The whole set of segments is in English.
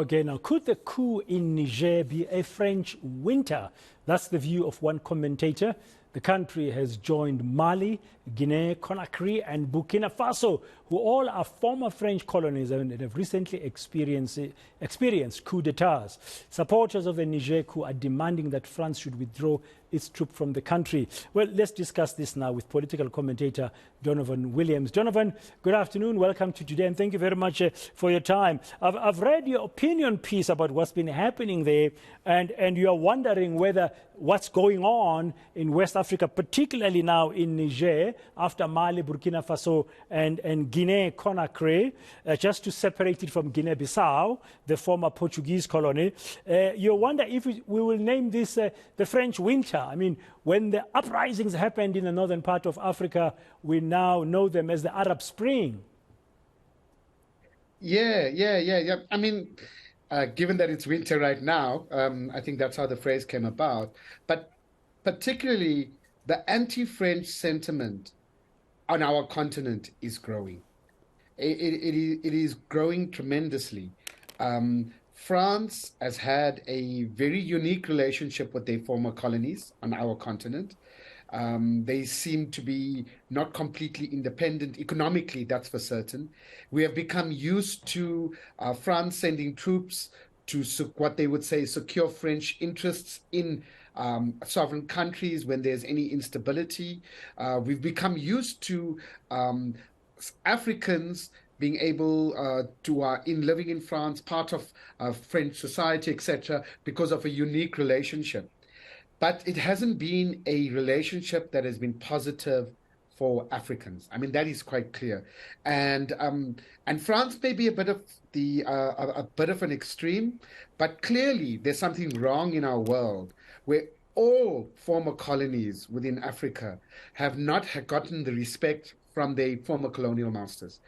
Again, now, could the coup in Niger be a French winter? That's the view of one commentator. The country has joined Mali, Guinea, Conakry, and Burkina Faso, who all are former French colonies and have recently experienced coup d'etats. Supporters of the Niger coup are demanding that France should withdraw its troops from the country. Well, let's discuss this now with political commentator Donovan Williams. Donovan, good afternoon. Welcome to today, and thank you very much for your time. I've read your opinion piece about what's been happening there, and you are wondering whether what's going on in West Africa, particularly now in Niger, after Mali, Burkina Faso, and Guinea, Conakry, just to separate it from Guinea-Bissau, the former Portuguese colony. You wonder if we will name this the French winter. I mean, when the uprisings happened in the northern part of Africa, we now know them as the Arab Spring. Yeah. I mean, given that it's winter right now, I think that's how the phrase came about. But particularly, the anti-French sentiment on our continent is growing. It is growing tremendously. France has had a very unique relationship with their former colonies on our continent. They seem to be not completely independent economically, that's for certain. We have become used to France sending troops to what they would say secure French interests in sovereign countries when there's any instability. We've become used to Africans being able to living in France, part of French society, etc., because of a unique relationship. But it hasn't been a relationship that has been positive for Africans. I mean, that is quite clear. And France may be a bit of an extreme, but clearly there's something wrong in our world where all former colonies within Africa have not gotten the respect from their former colonial masters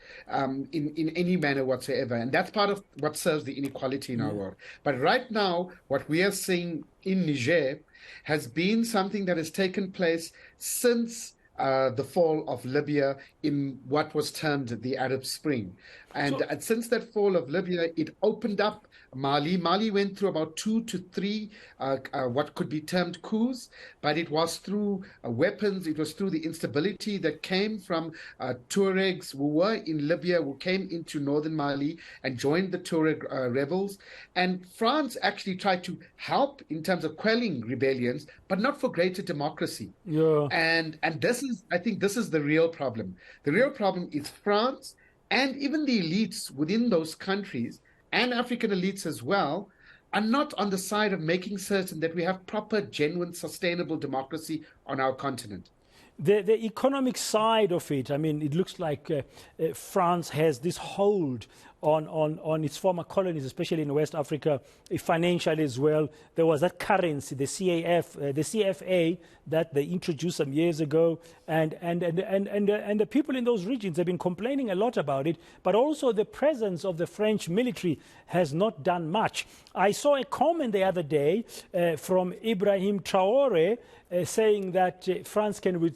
in any manner whatsoever. And that's part of what serves the inequality in our world. But right now, what we are seeing in Niger has been something that has taken place since the fall of Libya in what was termed the Arab Spring. And since that fall of Libya, it opened up Mali. Mali went through about 2 to 3 what could be termed coups, but it was through weapons, it was through the instability that came from Tuaregs who were in Libya, who came into northern Mali and joined the Tuareg rebels. And France actually tried to help in terms of quelling rebellions, but not for greater democracy. Yeah. And I think this is the real problem. The real problem is France and even the elites within those countries and African elites as well are not on the side of making certain that we have proper, genuine, sustainable democracy on our continent. The economic side of it, I mean, it looks like France has this hold on its former colonies, especially in West Africa, financially as well. There was that currency, the CFA, that they introduced some years ago, and the people in those regions have been complaining a lot about it. But also the presence of the French military has not done much. I saw a comment the other day from Ibrahim Traore saying that France can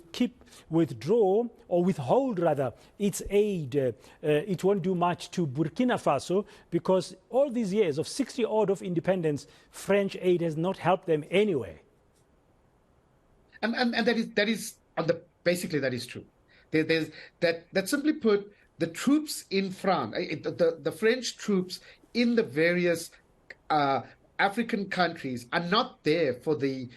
withdraw or withhold rather its aid. It won't do much to Burkina Faso because all these years of 60 odd of independence, French aid has not helped them anyway. And that is basically that is true. There's that simply put, the troops in France, the French troops in the various African countries are not there for the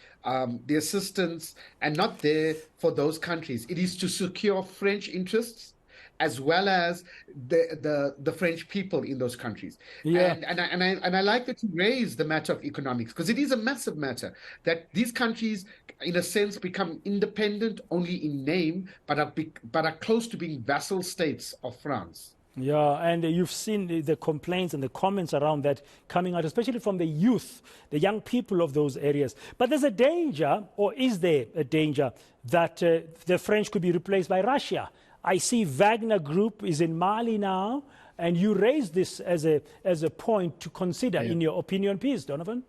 assistance and not there for those countries. It is to secure French interests as well as the French people in those countries. Yeah. And I like that you raise the matter of economics, because it is a massive matter that these countries, in a sense, become independent only in name, but are close to being vassal states of France. Yeah, and you've seen the complaints and the comments around that coming out, especially from the youth, the young people of those areas. But there's a danger, or is there a danger, that the French could be replaced by Russia? I see Wagner Group is in Mali now, and you raised this as a point to consider in your opinion piece, Donovan.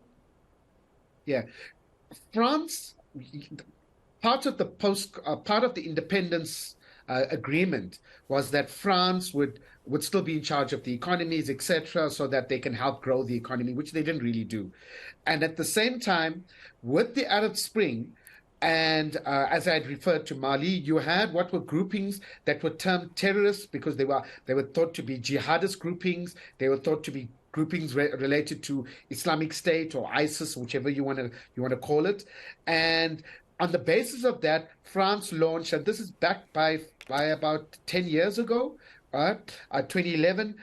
Yeah, France, part of the independence agreement was that France would would still be in charge of the economies, etc., so that they can help grow the economy, which they didn't really do. And at the same time, with the Arab Spring, and as I had referred to Mali, you had what were groupings that were termed terrorists because they were thought to be jihadist groupings. They were thought to be groupings related to Islamic State or ISIS, whichever you want to call it. And on the basis of that, France launched, and this is back by about 10 years ago, 2011,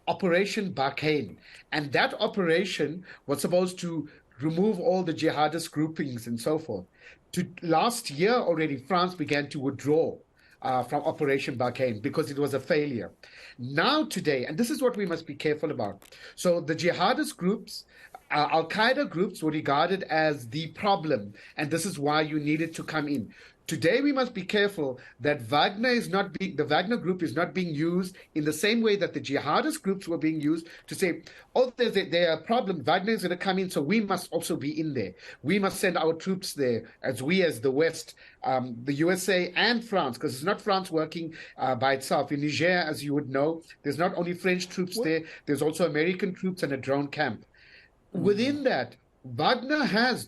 Operation Barkhane. And that operation was supposed to remove all the jihadist groupings and so forth. Last year already, France began to withdraw from Operation Barkhane because it was a failure. Now today, and this is what we must be careful about. So the jihadist groups, Al-Qaeda groups were regarded as the problem, and this is why you needed to come in. Today, we must be careful that the Wagner group is not being used in the same way that the jihadist groups were being used to say, oh, there's a problem. Wagner is going to come in, so we must also be in there. We must send our troops there as the West, the USA and France, because it's not France working by itself. In Niger, as you would know, there's not only French troops there, there's also American troops and a drone camp. Within that, Wagner has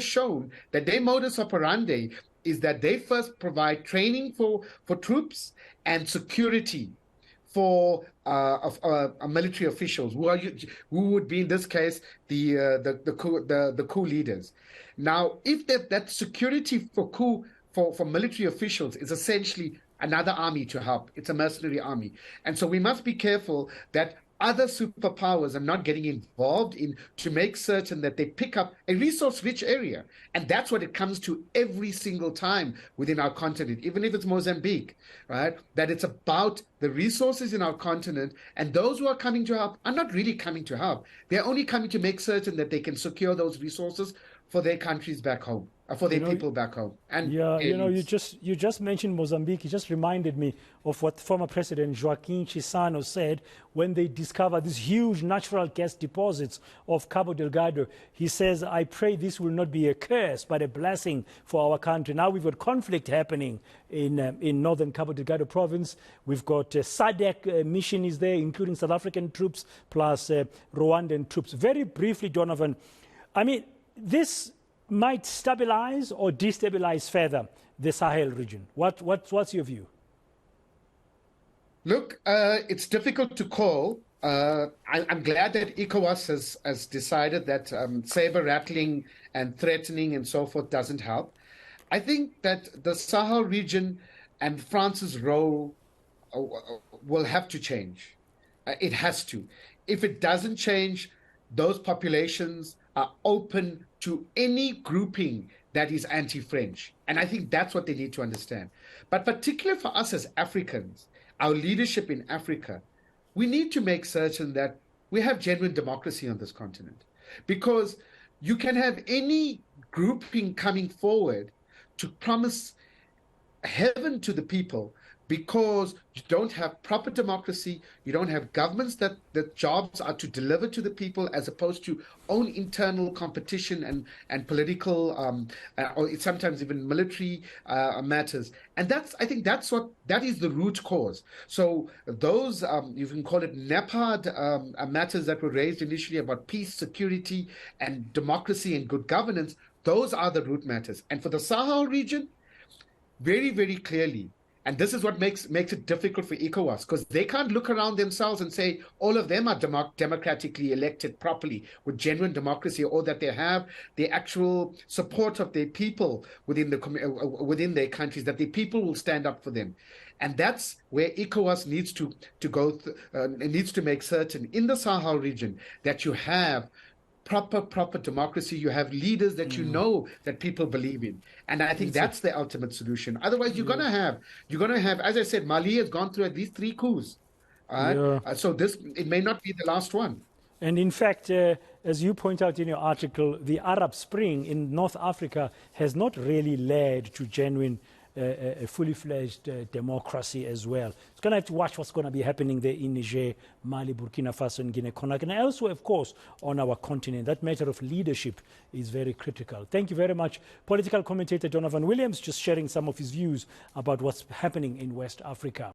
shown that their modus operandi is that they first provide training for troops and security for military officials who would be in this case the coup leaders. Now, if that security for military officials is essentially another army to help, it's a mercenary army, and so we must be careful that other superpowers are not getting involved in to make certain that they pick up a resource-rich area. And that's what it comes to every single time within our continent, even if it's Mozambique, right? That it's about the resources in our continent, and those who are coming to help are not really coming to help. They're only coming to make certain that they can secure those resources for their countries back home, for their people back home. And you just mentioned Mozambique. It just reminded me of what former President Joaquim Chissano said when they discovered these huge natural gas deposits of Cabo Delgado. He says, I pray this will not be a curse, but a blessing for our country. Now we've got conflict happening in northern Cabo Delgado province. We've got SADC mission is there, including South African troops, plus Rwandan troops. Very briefly, Donovan, I mean, this might stabilize or destabilize further the Sahel region. What's your view? Look, it's difficult to call. I'm glad that ECOWAS has decided that saber rattling and threatening and so forth doesn't help. I think that the Sahel region and France's role will have to change. It has to. If it doesn't change, those populations are open to any grouping that is anti-French. And I think that's what they need to understand. But particularly for us as Africans, our leadership in Africa, we need to make certain that we have genuine democracy on this continent. Because you can have any grouping coming forward to promise heaven to the people, because you don't have proper democracy, you don't have governments that the jobs are to deliver to the people, as opposed to own internal competition and political or sometimes even military matters. And I think that is the root cause. So those you can call it NEPAD matters that were raised initially about peace, security, and democracy and good governance, those are the root matters. And for the Sahel region, very, very clearly, and this is what makes it difficult for ECOWAS, because they can't look around themselves and say all of them are democratically elected properly with genuine democracy, or that they have the actual support of their people within their countries, that the people will stand up for them. And that's where ECOWAS needs to go. It needs to make certain in the Sahel region that you have proper democracy, you have leaders that you know that people believe in. And I think that's the ultimate solution. Otherwise, you're gonna have, as I said, Mali has gone through at least 3 coups. So it may not be the last one. And in fact, as you point out in your article, the Arab Spring in North Africa has not really led to genuine a fully fledged democracy as well. It's going to have to watch what's going to be happening there in Niger, Mali, Burkina Faso, and Guinea-Conakry, and elsewhere, of course, on our continent. That matter of leadership is very critical. Thank you very much. Political commentator Donovan Williams just sharing some of his views about what's happening in West Africa.